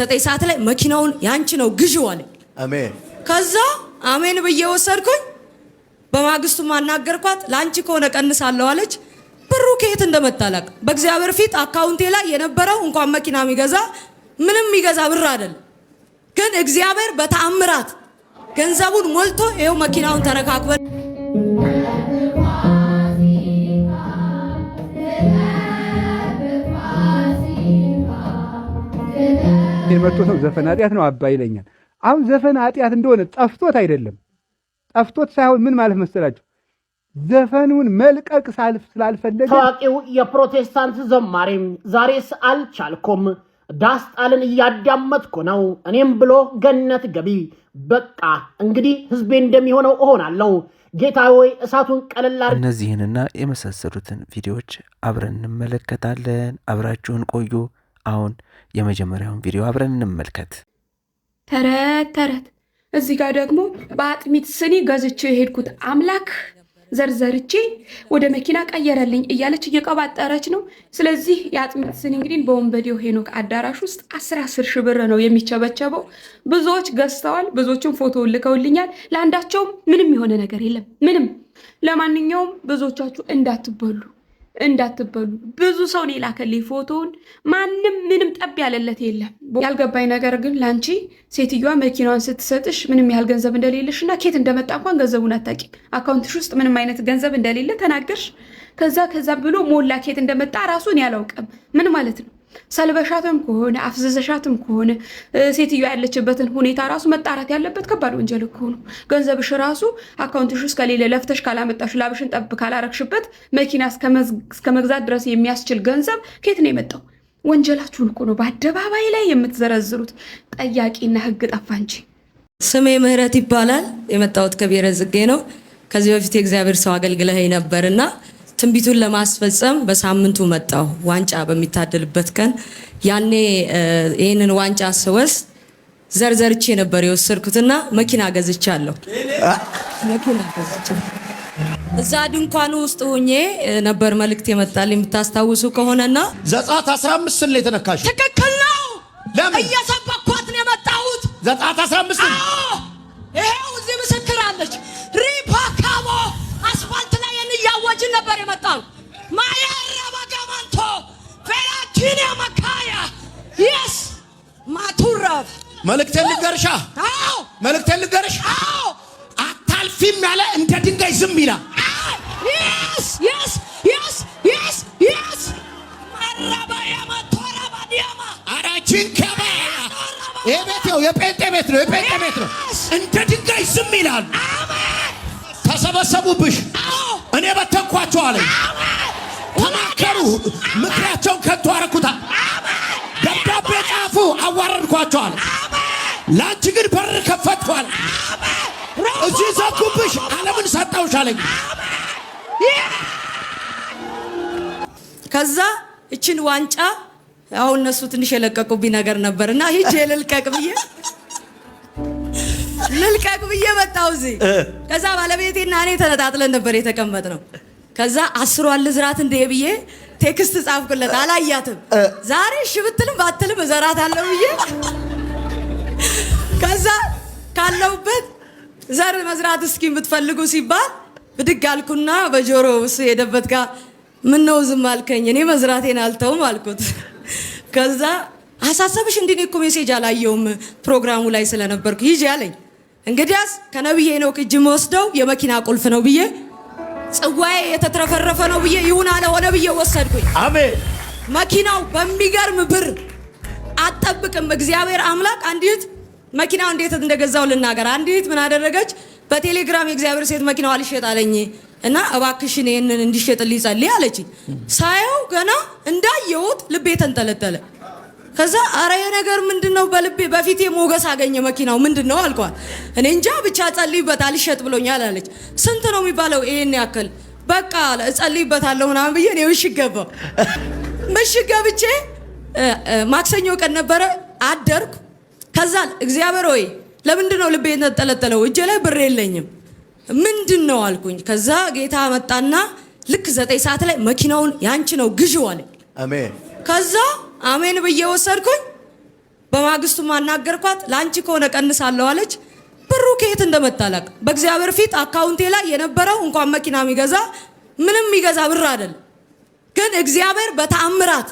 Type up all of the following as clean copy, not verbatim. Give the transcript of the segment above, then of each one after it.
9 ሰዓት ላይ መኪናውን ያንቺ ነው ግዢው አለ። አሜን። ከዛ አሜን ብዬ ወሰድኩኝ። በማግስቱ ማናገርኳት ላንቺ ከሆነ ቀንሳለሁ አለች። ብሩ ከየት እንደመጣ አላውቅም። በእግዚአብሔር ፊት አካውንቴ ላይ የነበረው እንኳን መኪና የሚገዛ ምንም የሚገዛ ብር አይደለም። ግን እግዚአብሔር በተአምራት ገንዘቡን ሞልቶ ይሄው መኪናውን ተረካክበን የመጡ ሰው ዘፈን ኃጢአት ነው አባ ይለኛል። አሁን ዘፈን ኃጢአት እንደሆነ ጠፍቶት አይደለም፣ ጠፍቶት ሳይሆን ምን ማለት መሰላችሁ? ዘፈኑን መልቀቅ ስላልፈለገ ታዋቂው የፕሮቴስታንት ዘማሪ ዛሬስ አልቻልኩም ዳስጣልን እያዳመጥኩ ነው እኔም ብሎ ገነት ገቢ በቃ እንግዲህ ህዝቤ እንደሚሆነው እሆናለሁ ጌታ ሆይ እሳቱን ቀለል አድርግ። እነዚህንና የመሳሰሉትን ቪዲዮዎች አብረን እንመለከታለን። አብራችሁን ቆዩ። አሁን የመጀመሪያውን ቪዲዮ አብረን እንመልከት። ተረት እዚህ ጋር ደግሞ በአጥሚት ስኒ ገዝቼ የሄድኩት አምላክ ዘርዘርቼ ወደ መኪና ቀየረልኝ እያለች እየቀባጠረች ነው። ስለዚህ የአጥሚት ስኒ እንግዲህ በወንበዴው ሄኖክ አዳራሽ ውስጥ 10 ሺህ ብር ነው የሚቸበቸበው። ብዙዎች ገዝተዋል፣ ብዙዎችም ፎቶ ልከውልኛል። ለአንዳቸውም ምንም የሆነ ነገር የለም ምንም። ለማንኛውም ብዙዎቻችሁ እንዳትበሉ ብዙ ሰው ነው የላከልኝ ፎቶውን። ማንም ምንም ጠብ ያለለት የለም። ያልገባኝ ነገር ግን ላንቺ ሴትዮዋ መኪናዋን ስትሰጥሽ ምንም ያህል ገንዘብ እንደሌለሽ እና ኬት እንደመጣ እንኳን ገንዘቡን አታውቂም። አካውንትሽ ውስጥ ምንም አይነት ገንዘብ እንደሌለ ተናገርሽ። ከዛ ብሎ ሞላ ኬት እንደመጣ ራሱን ያላውቅም። ምን ማለት ነው? ሰልበሻትም ከሆነ አፍዘዘሻትም ከሆነ ሴትዮዋ ያለችበትን ሁኔታ ራሱ መጣራት ያለበት ከባድ ወንጀል እኮ ነው። ገንዘብሽ ራሱ አካውንትሽ ውስጥ ከሌለ ለፍተሽ ካላመጣሽ ላብሽን ጠብ ካላረግሽበት መኪና እስከ መግዛት ድረስ የሚያስችል ገንዘብ ከየት ነው የመጣው? ወንጀላችሁን እኮ ነው በአደባባይ ላይ የምትዘረዝሩት። ጠያቂና ህግ ጠፋ እንጂ። ስሜ ምህረት ይባላል። የመጣሁት ከብሔረ ጽጌ ነው። ከዚህ በፊት የእግዚአብሔር ሰው አገልግለኸኝ ነበርና ትንቢቱን ለማስፈጸም በሳምንቱ መጣሁ። ዋንጫ በሚታደልበት ቀን ያኔ ይሄንን ዋንጫ ስወስድ ዘርዘርቼ ነበር የወሰድኩትና መኪና ገዝቻለሁ። እዛ ድንኳኑ ውስጥ ሆኜ ነበር መልእክት የመጣልኝ የምታስታውሱ ከሆነና ዘጸአት 15 ላይ ተነካሽ። ትክክል ነው። ለምን እየሰበኳት ነው የመጣሁት? ዘጸአት 15 ይሄው እዚህ ምስክር አለች። ሪፓካሞ አስፋልት ላይ ያወጅን ነበር የመጣው። ማያራ ባጋማንቶ ፈራኪኒ ማካያ yes ማቱራፍ መልእክቴን ልንገርሻ። አዎ መልእክቴን ልንገርሽ። አዎ አታልፊም ያለ እንደ ድንጋይ ዝም ይላል። yes ማራባያ ማቶራባ ዲያማ አራቺን ከባ የቤቴው የጴንጤ ቤት ነው፣ የጴንጤ ቤት ነው። እንደ ድንጋይ ዝም ይላል። አሜን። ተሰበሰቡብሽ፣ እኔ በተንኳቸው አለኝ። ተማከሩ፣ ምክራቸውን ከንቱ አረኩታ። ደብዳቤ ጻፉ፣ አዋረድኳቸው አለ። ለአንቺ ግን በር ከፈትኩ አለ። እዚህ ዘጉብሽ፣ ዓለምን ሰጠውሽ አለኝ። ከዛ እችን ዋንጫ አሁን እነሱ ትንሽ የለቀቁብኝ ነገር ነበርና ሂጅ ልልቀቅ ብዬ መጣሁ እዚህ። ከዛ ባለቤቴና እኔ ተነጣጥለን ነበር የተቀመጥነው። ከዛ 10 ልዝራት እንደ ብዬ ቴክስት ጻፍኩለት። አላያትም። ዛሬ እሺ ብትልም ባትልም እዘራታለሁ ብዬ ከዛ ካለውበት ዘር መዝራት እስኪ የምትፈልጉ ሲባል ብድግ አልኩና በጆሮ እሱ ሄደበት ጋር ምን ነው ዝም አልከኝ? እኔ መዝራቴን አልተውም አልኩት። ከዛ አሳሰብሽ እንዴ እኮ ሜሴጅ አላየውም ፕሮግራሙ ላይ ስለነበርኩ ሂጂ አለኝ። እንግዲያስ ከነብይ ሄኖክ እጅ ወስደው የመኪና ቁልፍ ነው ብዬ ጽዋዬ የተትረፈረፈ ነው ብዬ ይሁን አለ ሆነ ብዬ ወሰድኩኝ። አሜን። መኪናው በሚገርም ብር አጠብቅም እግዚአብሔር አምላክ። አንዲት መኪናው እንዴት እንደገዛው ልናገር። አንዲት ምን አደረገች? በቴሌግራም የእግዚአብሔር ሴት መኪናው አልሸጥ አለኝ እና እባክሽን ይሄንን እንዲሸጥልኝ ጸልይ አለችኝ። ሳየው ገና እንዳየሁት ልቤ ተንጠለጠለ። ከዛ አረ የነገር ምንድነው በልቤ በፊቴ ሞገስ አገኘ። መኪናው ምንድነው አልኳት። እኔ እንጃ ብቻ ጸልይበት አልሸጥ ብሎኛል አለች። ስንት ነው የሚባለው? ይሄን ያክል በቃ ጸልይበታለሁ ምናምን ብዬ ነው እሺ ገባሁ። ምሽት ገብቼ ማክሰኞ ቀን ነበረ አደርኩ። ከዛ እግዚአብሔር ሆይ ለምንድነው ልቤ ተንጠለጠለው? እጄ ላይ ብር የለኝም ምንድነው አልኩኝ። ከዛ ጌታ መጣና ልክ 9 ሰዓት ላይ መኪናውን ያንቺ ነው ግዢው አለ። አሜን። ከዛ አሜን ብዬ ወሰድኩኝ። በማግስቱ ማናገርኳት። ላንቺ ከሆነ ቀንሳለሁ አለች። ብሩ ከየት እንደመጣላቅ በእግዚአብሔር ፊት አካውንቴ ላይ የነበረው እንኳን መኪና የሚገዛ ምንም የሚገዛ ብር አይደል። ግን እግዚአብሔር በተአምራት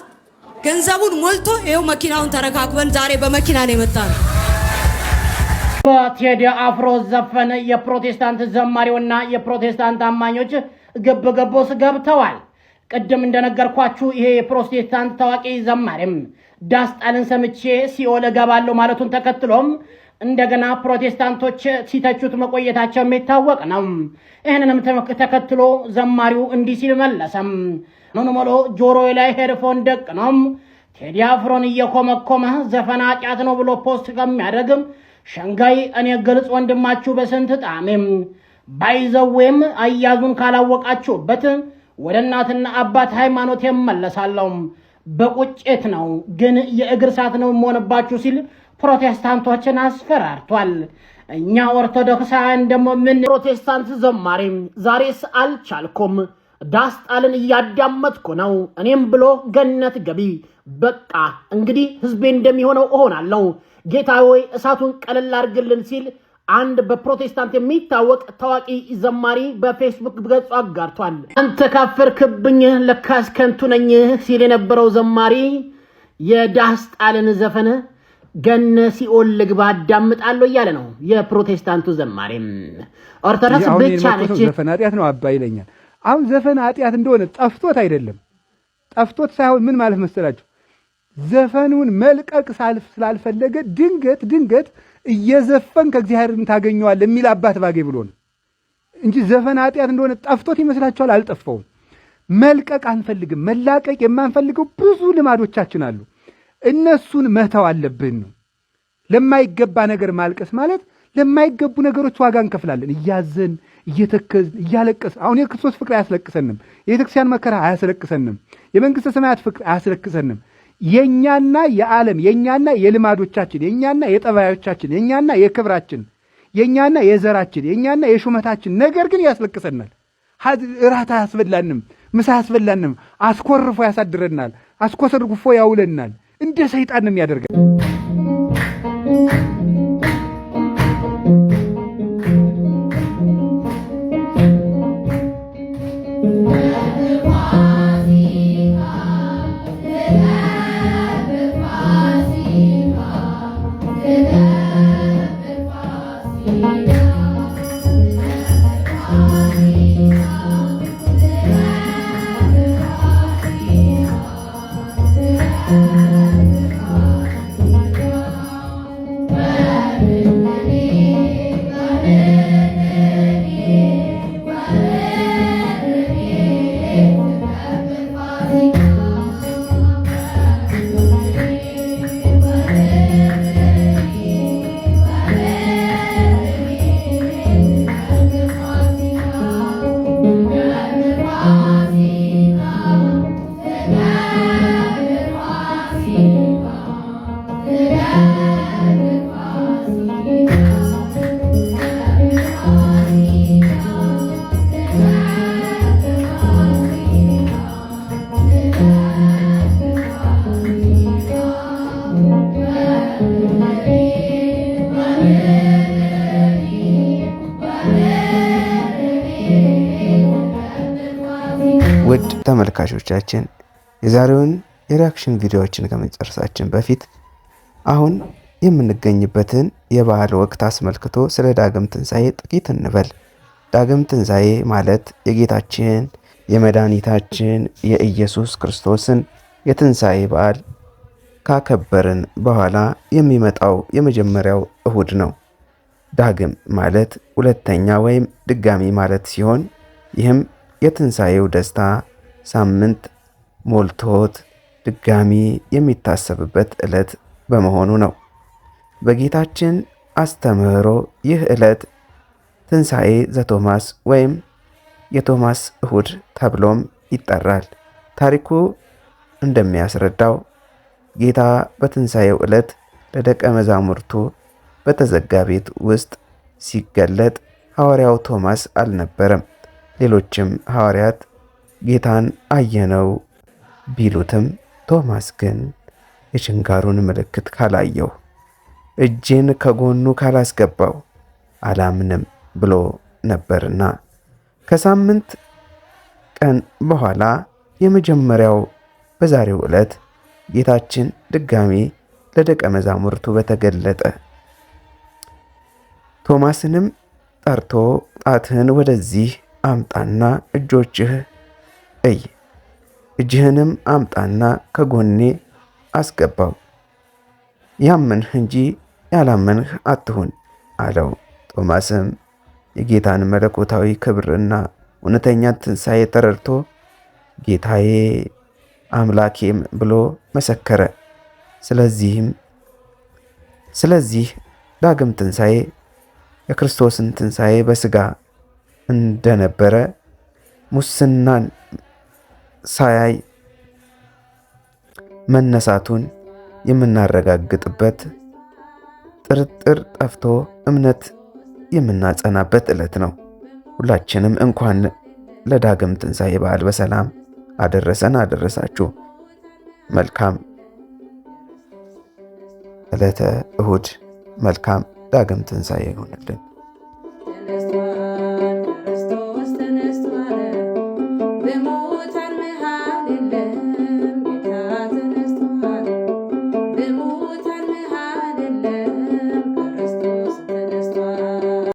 ገንዘቡን ሞልቶ ይኸው መኪናውን ተረካክበን ዛሬ በመኪና ነው የመጣነው። በቴዲ አፍሮ ዘፈን የፕሮቴስታንት ዘማሪውና የፕሮቴስታንት አማኞች ገበገቦስ ገብተዋል። ቅድም እንደነገርኳችሁ ይሄ የፕሮቴስታንት ታዋቂ ዘማሪም ዳስጣልን ሰምቼ ሲኦል እገባለሁ ማለቱን ተከትሎም እንደገና ፕሮቴስታንቶች ሲተቹት መቆየታቸው የሚታወቅ ነው። ይህንንም ተከትሎ ዘማሪው እንዲህ ሲል መለሰም። ኖኖሞሎ ጆሮዬ ላይ ሄድፎን ደቅኖም ቴዲ አፍሮን እየኮመኮመ ዘፈን ኃጢአት ነው ብሎ ፖስት ከሚያደርግም ሸንጋይ እኔ ግልጽ ወንድማችሁ በስንት ጣሜም ባይዘዌም አያዙን ካላወቃችሁበት ወደ እናትና አባት ሃይማኖት የመለሳለሁ በቁጭት ነው ግን የእግር ሳት ነው የምሆንባችሁ ሲል ፕሮቴስታንቶችን አስፈራርቷል። እኛ ኦርቶዶክሳውያን ደግሞ ምን ፕሮቴስታንት ዘማሪም ዛሬስ አልቻልኩም ዳስጣልን እያዳመጥኩ ነው እኔም ብሎ ገነት ገቢ በቃ እንግዲህ ህዝቤ እንደሚሆነው እሆናለሁ ጌታ ሆይ እሳቱን ቀለል አድርግልን ሲል አንድ በፕሮቴስታንት የሚታወቅ ታዋቂ ዘማሪ በፌስቡክ ገጹ አጋርቷል። አንተ ካፈርክብኝ ለካስ ከንቱ ነኝ ሲል የነበረው ዘማሪ የዳስጣልን ዘፈን ገነ ሲኦል ልግባ አዳምጣለሁ እያለ ነው። የፕሮቴስታንቱ ዘማሪ ኦርቶዶክስ ብቻ ነች። ዘፈን ኃጢአት ነው አባ ይለኛል። አሁን ዘፈን ኃጢአት እንደሆነ ጠፍቶት አይደለም። ጠፍቶት ሳይሆን ምን ማለት መሰላችሁ? ዘፈኑን መልቀቅ ስላልፈለገ ድንገት እየዘፈን ከእግዚአብሔርን ታገኘዋል የሚል አባት ባገኝ ብሎ ነው እንጂ ዘፈን ኃጢአት እንደሆነ ጠፍቶት ይመስላችኋል? አልጠፋውም። መልቀቅ አንፈልግም። መላቀቅ የማንፈልገው ብዙ ልማዶቻችን አሉ። እነሱን መተው አለብን ነው። ለማይገባ ነገር ማልቀስ ማለት ለማይገቡ ነገሮች ዋጋ እንከፍላለን። እያዘን እየተከዝን እያለቀስ አሁን የክርስቶስ ፍቅር አያስለቅሰንም። የቤተክርስቲያን መከራ አያስለቅሰንም። የመንግስተ ሰማያት ፍቅር አያስለቅሰንም። የኛና የዓለም የኛና የልማዶቻችን የኛና የጠባዮቻችን የኛና የክብራችን የኛና የዘራችን የኛና የሹመታችን ነገር ግን ያስለቅሰናል። እራት አያስበላንም፣ ምሳ አያስበላንም፣ አስኮርፎ ያሳድረናል፣ አስኮርፎ ያውለናል። እንደ ሰይጣን ነው የሚያደርገን። ውድ ተመልካቾቻችን የዛሬውን የሪአክሽን ቪዲዮዎችን ከመጨረሳችን በፊት አሁን የምንገኝበትን የበዓል ወቅት አስመልክቶ ስለ ዳግም ትንሣኤ ጥቂት እንበል። ዳግም ትንሣኤ ማለት የጌታችን የመድኃኒታችን የኢየሱስ ክርስቶስን የትንሣኤ በዓል ካከበርን በኋላ የሚመጣው የመጀመሪያው እሁድ ነው። ዳግም ማለት ሁለተኛ ወይም ድጋሚ ማለት ሲሆን ይህም የትንሣኤው ደስታ ሳምንት ሞልቶት ድጋሚ የሚታሰብበት ዕለት በመሆኑ ነው። በጌታችን አስተምህሮ ይህ ዕለት ትንሣኤ ዘቶማስ ወይም የቶማስ እሁድ ተብሎም ይጠራል። ታሪኩ እንደሚያስረዳው ጌታ በትንሣኤው ዕለት ለደቀ መዛሙርቱ በተዘጋ ቤት ውስጥ ሲገለጥ ሐዋርያው ቶማስ አልነበረም። ሌሎችም ሐዋርያት ጌታን አየነው ቢሉትም ቶማስ ግን የችንካሩን ምልክት ካላየሁ፣ እጄን ከጎኑ ካላስገባው አላምንም ብሎ ነበርና ከሳምንት ቀን በኋላ የመጀመሪያው በዛሬው ዕለት ጌታችን ድጋሚ ለደቀ መዛሙርቱ በተገለጠ። ቶማስንም ጠርቶ ጣትህን ወደዚህ አምጣና እጆችህ እይ፣ እጅህንም አምጣና ከጎኔ አስገባው፣ ያመንህ እንጂ ያላመንህ አትሁን አለው። ቶማስም የጌታን መለኮታዊ ክብርና እውነተኛ ትንሣኤ ተረድቶ ጌታዬ አምላኬም ብሎ መሰከረ። ስለዚህ ዳግም ትንሣኤ የክርስቶስን ትንሣኤ በሥጋ እንደነበረ ሙስናን ሳያይ መነሳቱን የምናረጋግጥበት፣ ጥርጥር ጠፍቶ እምነት የምናጸናበት ዕለት ነው። ሁላችንም እንኳን ለዳግም ትንሣኤ በዓል በሰላም አደረሰን አደረሳችሁ። መልካም ዕለተ እሁድ፣ መልካም ዳግም ትንሣኤ ይሆንልን።